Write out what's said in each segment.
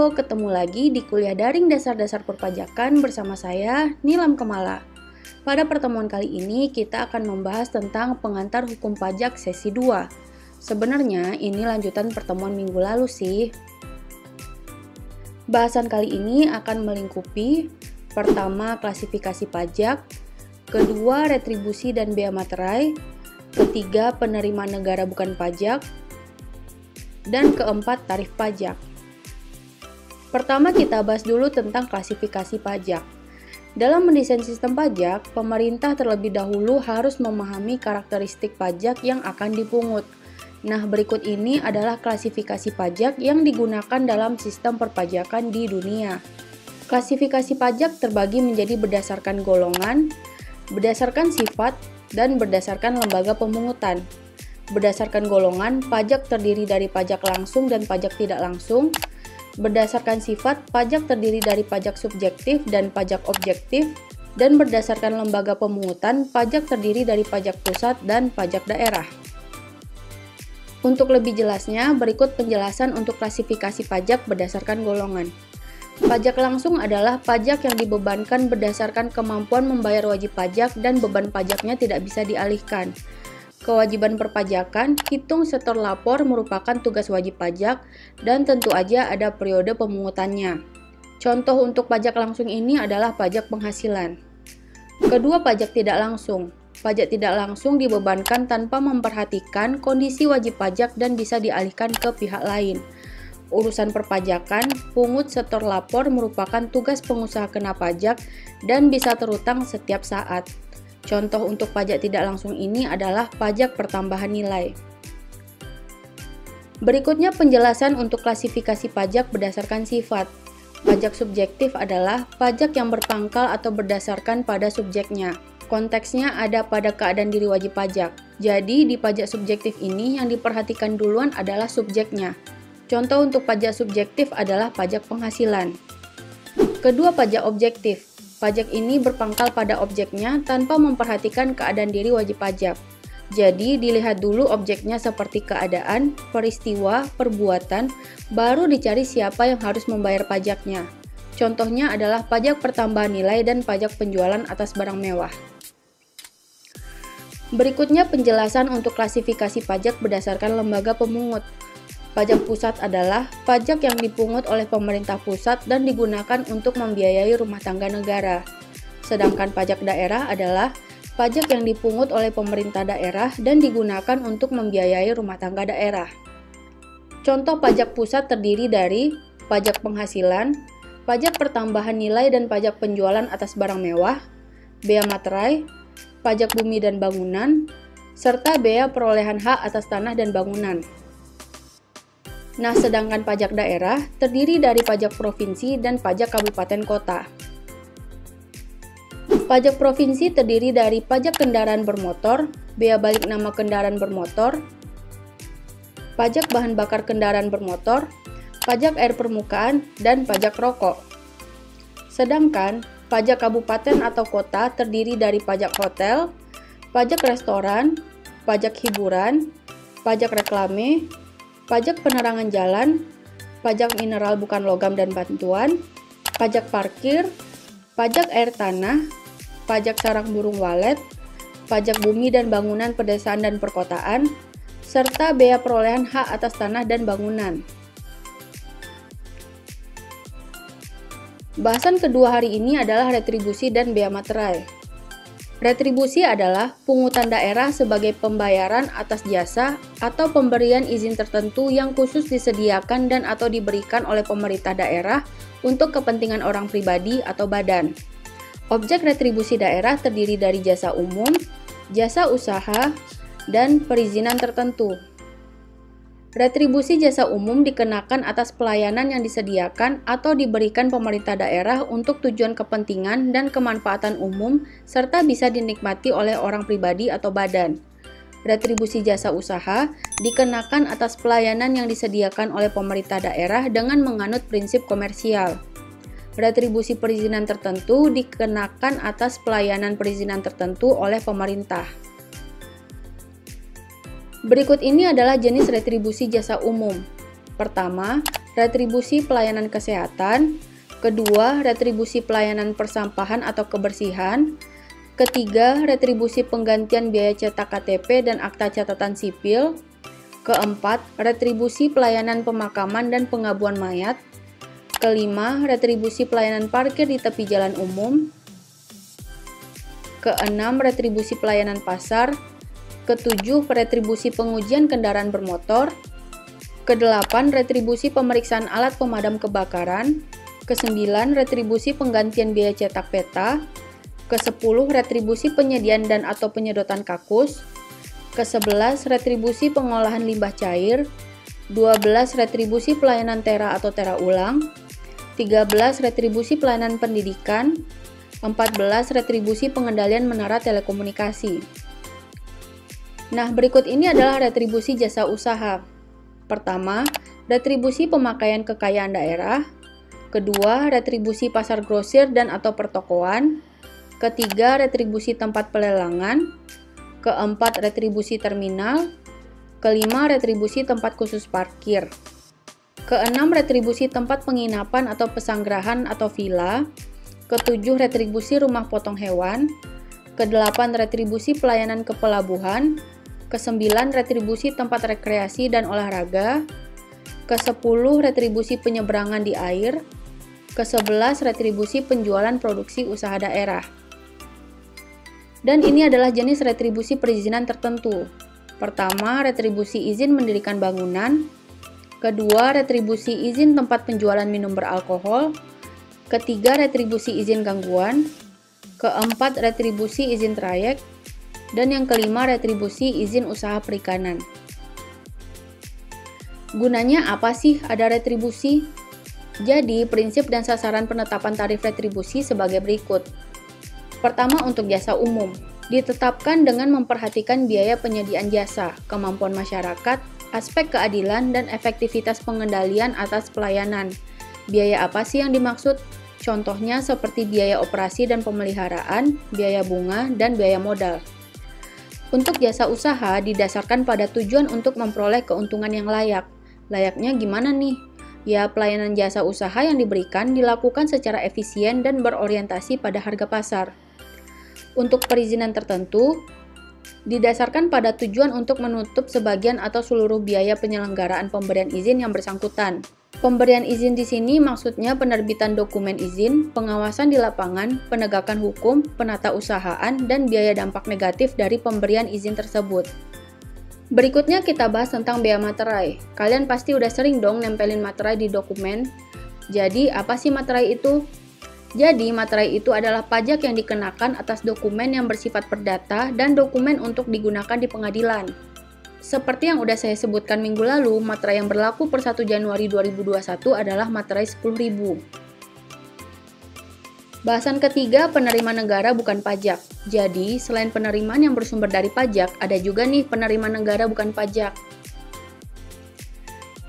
Halo, ketemu lagi di kuliah daring dasar-dasar perpajakan bersama saya, Nilam Kemala. Pada pertemuan kali ini, kita akan membahas tentang pengantar hukum pajak sesi 2. Sebenarnya, ini lanjutan pertemuan minggu lalu sih. Bahasan kali ini akan melingkupi pertama, klasifikasi pajak, kedua, retribusi dan bea materai, ketiga, penerimaan negara bukan pajak, dan keempat, tarif pajak. Pertama, kita bahas dulu tentang klasifikasi pajak. Dalam mendesain sistem pajak, pemerintah terlebih dahulu harus memahami karakteristik pajak yang akan dipungut. Nah, berikut ini adalah klasifikasi pajak yang digunakan dalam sistem perpajakan di dunia. Klasifikasi pajak terbagi menjadi berdasarkan golongan, berdasarkan sifat, dan berdasarkan lembaga pemungutan. Berdasarkan golongan, pajak terdiri dari pajak langsung dan pajak tidak langsung. Berdasarkan sifat, pajak terdiri dari pajak subjektif dan pajak objektif, dan berdasarkan lembaga pemungutan, pajak terdiri dari pajak pusat dan pajak daerah. Untuk lebih jelasnya, berikut penjelasan untuk klasifikasi pajak berdasarkan golongan. Pajak langsung adalah pajak yang dibebankan berdasarkan kemampuan membayar wajib pajak dan beban pajaknya tidak bisa dialihkan. Kewajiban perpajakan, hitung setor lapor merupakan tugas wajib pajak dan tentu aja ada periode pemungutannya. Contoh untuk pajak langsung ini adalah pajak penghasilan. Kedua, pajak tidak langsung. Pajak tidak langsung dibebankan tanpa memperhatikan kondisi wajib pajak dan bisa dialihkan ke pihak lain. Urusan perpajakan, pungut setor lapor merupakan tugas pengusaha kena pajak dan bisa terutang setiap saat. Contoh untuk pajak tidak langsung ini adalah pajak pertambahan nilai. Berikutnya penjelasan untuk klasifikasi pajak berdasarkan sifat. Pajak subjektif adalah pajak yang berpangkal atau berdasarkan pada subjeknya. Konteksnya ada pada keadaan diri wajib pajak. Jadi di pajak subjektif ini yang diperhatikan duluan adalah subjeknya. Contoh untuk pajak subjektif adalah pajak penghasilan. Kedua, pajak objektif. Pajak ini berpangkal pada objeknya tanpa memperhatikan keadaan diri wajib pajak. Jadi, dilihat dulu objeknya seperti keadaan, peristiwa, perbuatan, baru dicari siapa yang harus membayar pajaknya. Contohnya adalah pajak pertambahan nilai dan pajak penjualan atas barang mewah. Berikutnya penjelasan untuk klasifikasi pajak berdasarkan lembaga pemungut. Pajak pusat adalah pajak yang dipungut oleh pemerintah pusat dan digunakan untuk membiayai rumah tangga negara. Sedangkan pajak daerah adalah pajak yang dipungut oleh pemerintah daerah dan digunakan untuk membiayai rumah tangga daerah. Contoh pajak pusat terdiri dari pajak penghasilan, pajak pertambahan nilai dan pajak penjualan atas barang mewah, bea materai, pajak bumi dan bangunan, serta bea perolehan hak atas tanah dan bangunan. Nah, sedangkan pajak daerah terdiri dari pajak provinsi dan pajak kabupaten kota. Pajak provinsi terdiri dari pajak kendaraan bermotor, bea balik nama kendaraan bermotor, pajak bahan bakar kendaraan bermotor, pajak air permukaan, dan pajak rokok. Sedangkan pajak kabupaten atau kota terdiri dari pajak hotel, pajak restoran, pajak hiburan, pajak reklame, pajak penerangan jalan, pajak mineral bukan logam dan bantuan, pajak parkir, pajak air tanah, pajak sarang burung walet, pajak bumi dan bangunan pedesaan dan perkotaan, serta bea perolehan hak atas tanah dan bangunan. Bahasan kedua hari ini adalah retribusi dan bea materai. Retribusi adalah pungutan daerah sebagai pembayaran atas jasa atau pemberian izin tertentu yang khusus disediakan dan atau diberikan oleh pemerintah daerah untuk kepentingan orang pribadi atau badan. Objek retribusi daerah terdiri dari jasa umum, jasa usaha, dan perizinan tertentu. Retribusi jasa umum dikenakan atas pelayanan yang disediakan atau diberikan pemerintah daerah untuk tujuan kepentingan dan kemanfaatan umum serta bisa dinikmati oleh orang pribadi atau badan. Retribusi jasa usaha dikenakan atas pelayanan yang disediakan oleh pemerintah daerah dengan menganut prinsip komersial. Retribusi perizinan tertentu dikenakan atas pelayanan perizinan tertentu oleh pemerintah. Berikut ini adalah jenis retribusi jasa umum. Pertama, retribusi pelayanan kesehatan. Kedua, retribusi pelayanan persampahan atau kebersihan. Ketiga, retribusi penggantian biaya cetak KTP dan akta catatan sipil. Keempat, retribusi pelayanan pemakaman dan pengabuan mayat. Kelima, retribusi pelayanan parkir di tepi jalan umum. Keenam, retribusi pelayanan pasar. Ketujuh, retribusi pengujian kendaraan bermotor. Kedelapan, retribusi pemeriksaan alat pemadam kebakaran. Kesembilan, retribusi penggantian biaya cetak peta. Kesepuluh, retribusi penyediaan dan atau penyedotan kakus. Kesebelas, retribusi pengolahan limbah cair. 12, retribusi pelayanan tera atau tera ulang. 13, retribusi pelayanan pendidikan. 14, retribusi pengendalian menara telekomunikasi. Nah, berikut ini adalah retribusi jasa usaha. Pertama, retribusi pemakaian kekayaan daerah. Kedua, retribusi pasar grosir dan atau pertokoan. Ketiga, retribusi tempat pelelangan. Keempat, retribusi terminal. Kelima, retribusi tempat khusus parkir. Keenam, retribusi tempat penginapan atau pesanggerahan atau villa. Ketujuh, retribusi rumah potong hewan. Kedelapan, retribusi pelayanan ke pelabuhan. Kesembilan, retribusi tempat rekreasi dan olahraga. Kesepuluh, retribusi penyeberangan di air. Ke-11, retribusi penjualan produksi usaha daerah. Dan ini adalah jenis retribusi perizinan tertentu. Pertama, retribusi izin mendirikan bangunan. Kedua, retribusi izin tempat penjualan minum beralkohol. Ketiga, retribusi izin gangguan. Keempat, retribusi izin trayek. Dan yang kelima, retribusi izin usaha perikanan. Gunanya apa sih ada retribusi? Jadi, prinsip dan sasaran penetapan tarif retribusi sebagai berikut. Pertama, untuk jasa umum, ditetapkan dengan memperhatikan biaya penyediaan jasa, kemampuan masyarakat, aspek keadilan, dan efektivitas pengendalian atas pelayanan. Biaya apa sih yang dimaksud? Contohnya seperti biaya operasi dan pemeliharaan, biaya bunga, dan biaya modal. Untuk jasa usaha, didasarkan pada tujuan untuk memperoleh keuntungan yang layak. Layaknya gimana nih? Ya, pelayanan jasa usaha yang diberikan dilakukan secara efisien dan berorientasi pada harga pasar. Untuk perizinan tertentu, didasarkan pada tujuan untuk menutup sebagian atau seluruh biaya penyelenggaraan pemberian izin yang bersangkutan. Pemberian izin di sini maksudnya penerbitan dokumen izin, pengawasan di lapangan, penegakan hukum, penatausahaan, dan biaya dampak negatif dari pemberian izin tersebut. Berikutnya kita bahas tentang bea materai. Kalian pasti udah sering dong nempelin materai di dokumen. Jadi, apa sih materai itu? Jadi, materai itu adalah pajak yang dikenakan atas dokumen yang bersifat perdata dan dokumen untuk digunakan di pengadilan. Seperti yang udah saya sebutkan minggu lalu, materai yang berlaku per 1 Januari 2021 adalah materai 10.000. Bahasan ketiga, penerimaan negara bukan pajak. Jadi, selain penerimaan yang bersumber dari pajak, ada juga nih penerimaan negara bukan pajak.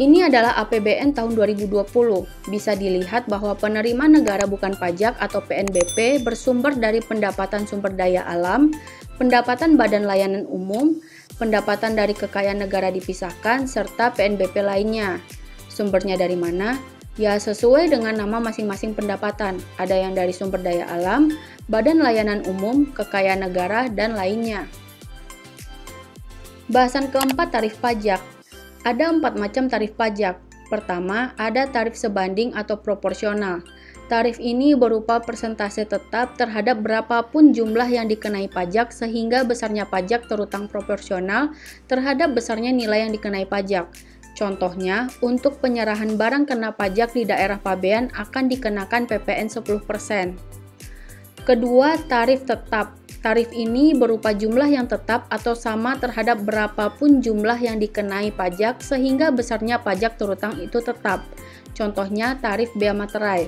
Ini adalah APBN tahun 2020. Bisa dilihat bahwa penerimaan negara bukan pajak atau PNBP bersumber dari pendapatan sumber daya alam, pendapatan badan layanan umum, pendapatan dari kekayaan negara dipisahkan, serta PNBP lainnya. Sumbernya dari mana? Ya, sesuai dengan nama masing-masing pendapatan. Ada yang dari sumber daya alam, badan layanan umum, kekayaan negara, dan lainnya. Bahasan keempat, tarif pajak. Ada 4 macam tarif pajak. Pertama, ada tarif sebanding atau proporsional. Tarif ini berupa persentase tetap terhadap berapapun jumlah yang dikenai pajak sehingga besarnya pajak terutang proporsional terhadap besarnya nilai yang dikenai pajak. Contohnya, untuk penyerahan barang kena pajak di daerah pabean akan dikenakan PPN 10%. Kedua, tarif tetap. Tarif ini berupa jumlah yang tetap atau sama terhadap berapapun jumlah yang dikenai pajak sehingga besarnya pajak terutang itu tetap. Contohnya, tarif bea materai.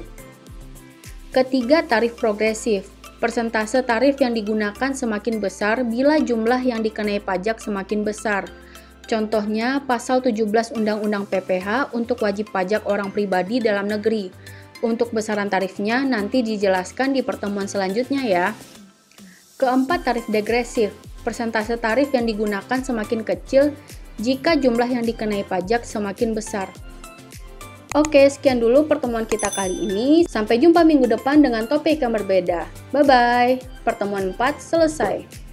Ketiga, tarif progresif. Persentase tarif yang digunakan semakin besar bila jumlah yang dikenai pajak semakin besar. Contohnya, pasal 17 Undang-Undang PPH untuk wajib pajak orang pribadi dalam negeri. Untuk besaran tarifnya nanti dijelaskan di pertemuan selanjutnya ya. Keempat, tarif degresif. Persentase tarif yang digunakan semakin kecil jika jumlah yang dikenai pajak semakin besar. Oke, sekian dulu pertemuan kita kali ini. Sampai jumpa minggu depan dengan topik yang berbeda. Bye-bye. Pertemuan 4 selesai.